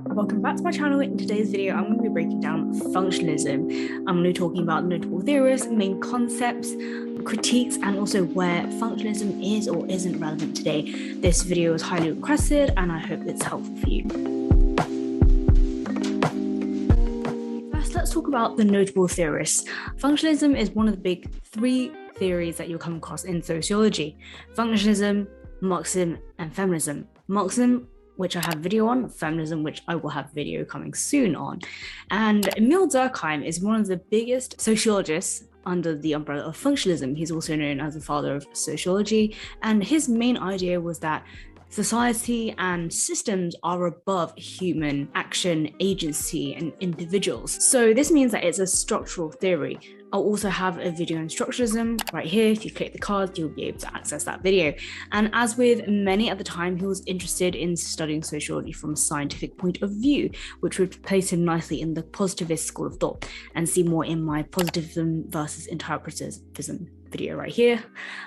Welcome back to my channel. In today's video, I'm going to be breaking down functionalism. I'm going to be talking about notable theorists, main concepts, critiques, and also where functionalism is or isn't relevant today. This video is highly requested and I hope it's helpful for you. First, let's talk about the notable theorists. Functionalism is one of the big three theories that you'll come across in sociology: functionalism, Marxism, and feminism. Marxism, which I have a video on, feminism, which I will have a video coming soon on. And Emil Durkheim is one of the biggest sociologists under the umbrella of functionalism. He's also known as the father of sociology. And his main idea was that society and systems are above human action, agency, and individuals. So this means that it's a structural theory. I'll also have a video on structuralism right here. If you click the card, you'll be able to access that video. And as with many at the time, he was interested in studying sociology from a scientific point of view, which would place him nicely in the positivist school of thought, and see more in my positivism versus interpretivism video right here.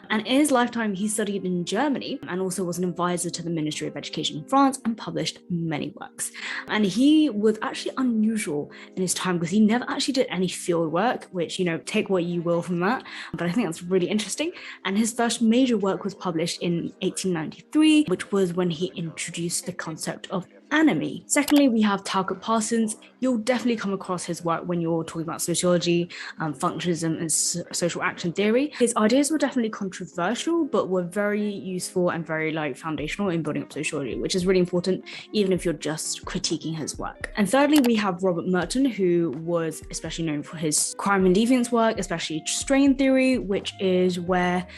And in his lifetime, he studied in Germany and also was an advisor to the Ministry of Education in France and published many works. And he was actually unusual in his time because he never actually did any field work, which, take what you will from that. But I think that's really interesting. And his first major work was published in 1893, which was when he introduced the concept of anime. Secondly, we have Talcott Parsons. You'll definitely come across his work when you're talking about sociology, functionalism, and social action theory. His ideas were definitely controversial, but were very useful and very foundational in building up sociology, which is really important, even if you're just critiquing his work. And thirdly, we have Robert Merton, who was especially known for his crime and deviance work, especially strain theory, which is where,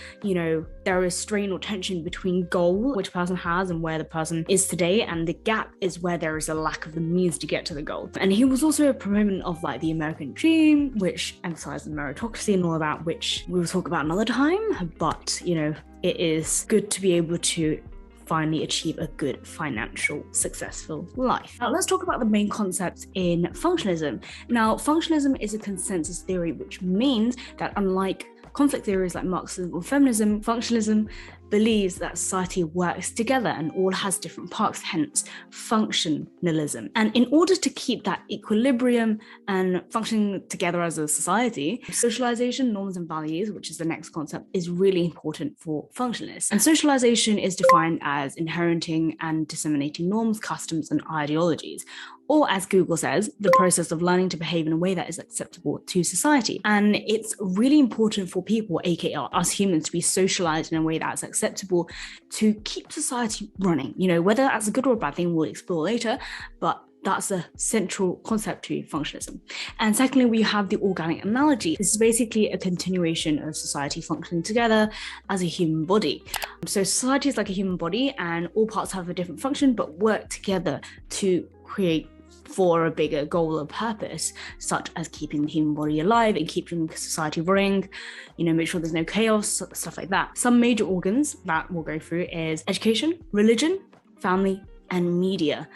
there is strain or tension between goal, which a person has, and where the person is today, and the gap is where there is a lack of the means to get to the goal. And he was also a proponent of the American dream, which emphasized meritocracy and all of that, which we will talk about another time. But, it is good to be able to finally achieve a good financial successful life. Now let's talk about the main concepts in functionalism. Now, functionalism is a consensus theory, which means that unlike conflict theories like Marxism or feminism, functionalism believes that society works together and all has different parts, hence functionalism. And in order to keep that equilibrium and functioning together as a society, socialization, norms and values, which is the next concept, is really important for functionalists. And socialization is defined as inheriting and disseminating norms, customs, and ideologies, or as Google says, the process of learning to behave in a way that is acceptable to society. And it's really important for people, aka us humans, to be socialized in a way that's acceptable to keep society running. Whether that's a good or a bad thing, we'll explore later, but that's a central concept to functionalism. And secondly, we have the organic analogy. This is basically a continuation of society functioning together as a human body. So society is like a human body and all parts have a different function, but work together to create for a bigger goal or purpose, such as keeping the human body alive and keeping society running, make sure there's no chaos, stuff like that. Some major organs that we'll go through is education, religion, family, and media.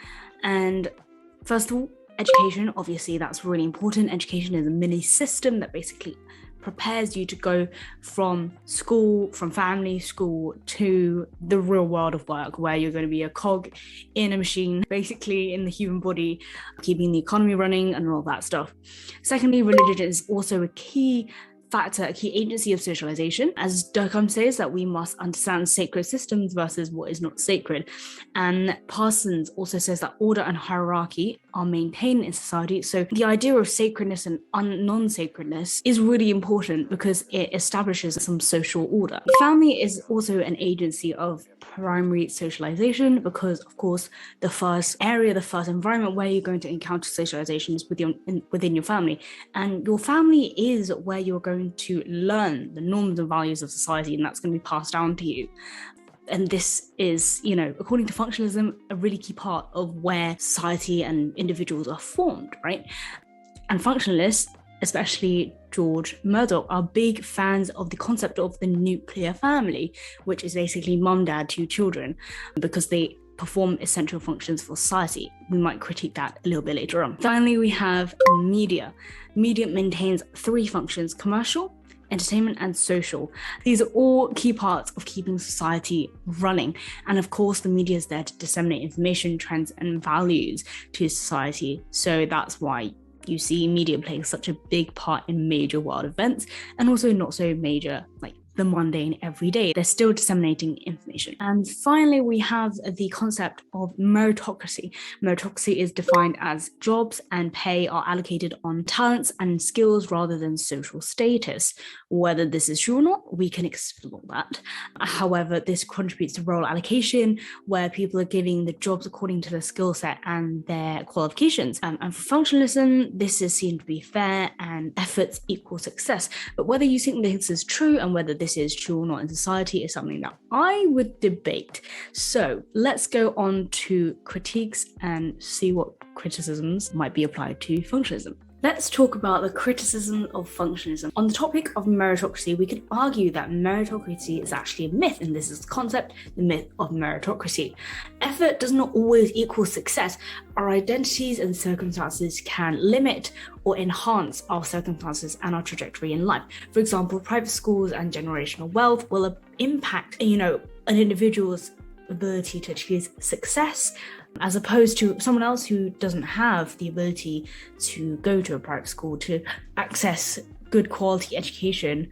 And first of all, education, obviously that's really important. Education is a mini system that basically prepares you to go from school, from family, school, to the real world of work, where you're going to be a cog in a machine, basically in the human body, keeping the economy running and all that stuff. Secondly, religion is also a key factor, a key agency of socialization. As Durkheim says, that we must understand sacred systems versus what is not sacred. And Parsons also says that order and hierarchy are maintained in society. So the idea of sacredness and non-sacredness is really important because it establishes some social order. Family is also an agency of primary socialization because, of course, the first environment where you're going to encounter socialization is within your family. And your family is where you're going to learn the norms and values of society, and that's going to be passed down to you. And this is, according to functionalism, a really key part of where society and individuals are formed, right? And functionalists, especially George Murdoch, are big fans of the concept of the nuclear family, which is basically mum, dad, two children, because they perform essential functions for society. We might critique that a little bit later on. Finally, we have media. Media maintains three functions: commercial, entertainment, and social. These are all key parts of keeping society running. And of course, the media is there to disseminate information, trends, and values to society. So that's why you see media playing such a big part in major world events, and also not so major, like the mundane everyday. They're still disseminating information. And finally, we have the concept of meritocracy. Meritocracy is defined as jobs and pay are allocated on talents and skills rather than social status. Whether this is true or not, we can explore that. However, this contributes to role allocation, where people are giving the jobs according to their skill set and their qualifications. And for functionalism, this is seen to be fair and efforts equal success. But whether you think this is true and whether this is true or not in society is something that I would debate. So let's go on to critiques and see what criticisms might be applied to functionalism. Let's talk about the criticism of functionalism. On the topic of meritocracy, we could argue that meritocracy is actually a myth, and this is the concept, the myth of meritocracy. Effort does not always equal success. Our identities and circumstances can limit or enhance our circumstances and our trajectory in life. For example, private schools and generational wealth will impact, an individual's ability to achieve success, as opposed to someone else who doesn't have the ability to go to a private school to access good quality education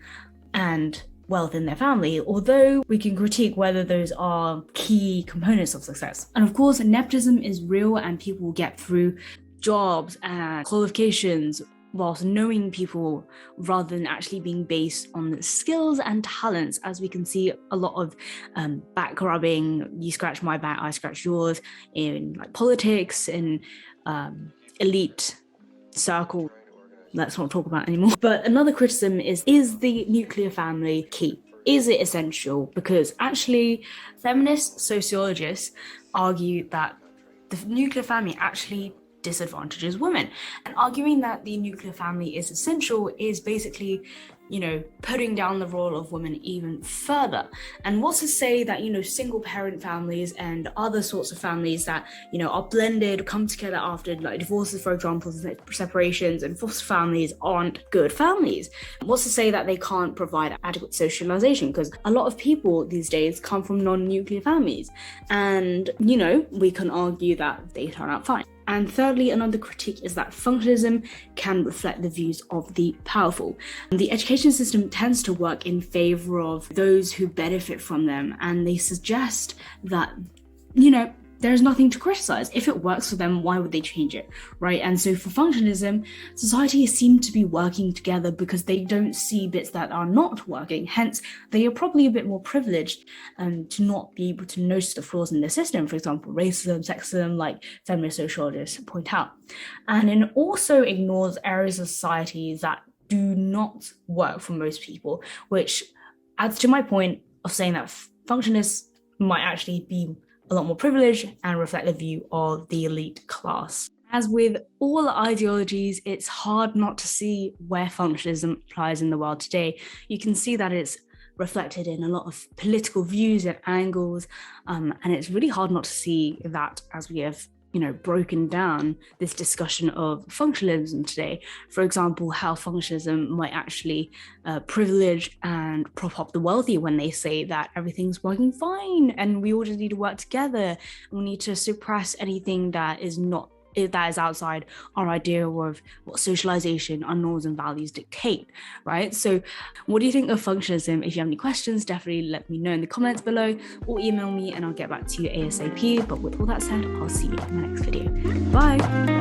and wealth in their family, although we can critique whether those are key components of success. And of course, nepotism is real and people get through jobs and qualifications whilst knowing people rather than actually being based on skills and talents, as we can see a lot of back rubbing, you scratch my back, I scratch yours, in like politics, in elite circle. Let's not talk about it anymore. But another criticism is the nuclear family key? Is it essential? Because actually, feminist sociologists argue that the nuclear family actually disadvantages women, and arguing that the nuclear family is essential is basically, putting down the role of women even further. And what's to say that, single parent families and other sorts of families that, are blended, come together after like divorces, for example, separations, and foster families aren't good families? What's to say that they can't provide adequate socialization? Because a lot of people these days come from non-nuclear families, and, we can argue that they turn out fine. And thirdly, another critique is that functionalism can reflect the views of the powerful. The education system tends to work in favor of those who benefit from them, and they suggest that, there's nothing to criticize. If it works for them, why would they change it, right? And so for functionalism, society seems to be working together because they don't see bits that are not working. Hence, they are probably a bit more privileged to not be able to notice the flaws in the system. For example, racism, sexism, like feminist sociologists point out. And it also ignores areas of society that do not work for most people, which adds to my point of saying that functionalists might actually be a lot more privileged and reflect the view of the elite class. As with all ideologies, it's hard not to see where functionalism applies in the world today. You can see that it's reflected in a lot of political views and angles, and it's really hard not to see that as we have broken down this discussion of functionalism today. For example, how functionalism might actually privilege and prop up the wealthy when they say that everything's working fine and we all just need to work together. We need to suppress anything that is outside our idea of what socialization, our norms and values dictate, right? So what do you think of functionalism? If you have any questions, definitely let me know in the comments below or email me and I'll get back to you ASAP. But with all that said, I'll see you in my next video. Bye.